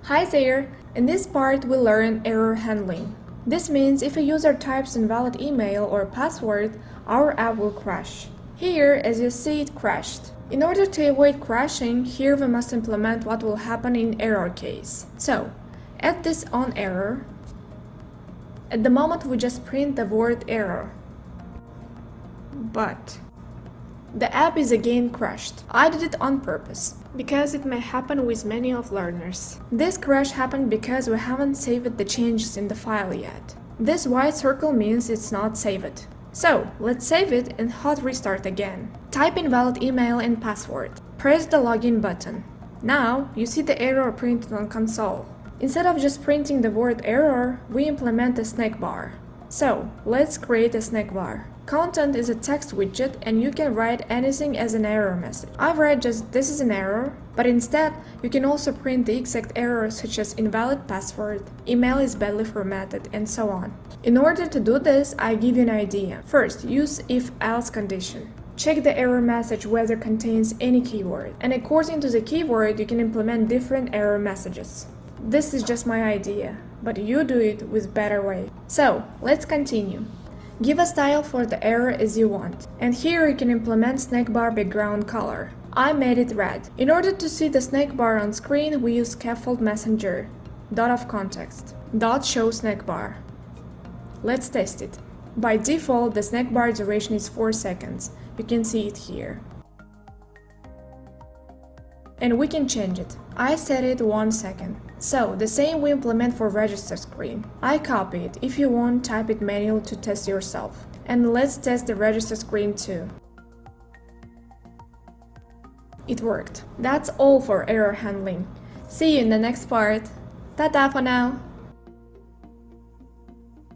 Hi there! In this part we'll learn error handling. This means if a user types invalid email or password, our app will crash. Here, as you see, it crashed. In order to avoid crashing, here we must implement what will happen in error case. So, add this on error. At the moment we just print the word error. But the app is again crashed. I did it on purpose, because it may happen with many of learners. This crash happened because we haven't saved the changes in the file yet. This white circle means it's not saved. So, let's save it and hot restart again. Type invalid email and password. Press the login button. Now, you see the error printed on console. Instead of just printing the word error, we implement a snack bar. So, let's create a snack bar. Content is a text widget and you can write anything as an error message. I write just this is an error, but instead you can also print the exact error such as invalid password, email is badly formatted, and so on. In order to do this, I give you an idea. First, use if-else condition. Check the error message whether it contains any keyword, and according to the keyword you can implement different error messages. This is just my idea, but you do it with better way. So, let's continue. Give a style for the error as you want, and here you can implement snack bar background color. I made it red. In order to see the snack bar on screen, we use scaffold messenger, dot of context, dot show snack bar. Let's test it. By default, the snack bar duration is 4 seconds. You can see it here. And we can change it. I set it 1 second. So, the same we implement for register screen. I copy it. If you want, type it manually to test yourself. And let's test the register screen too. It worked. That's all for error handling. See you in the next part. Ta-ta for now!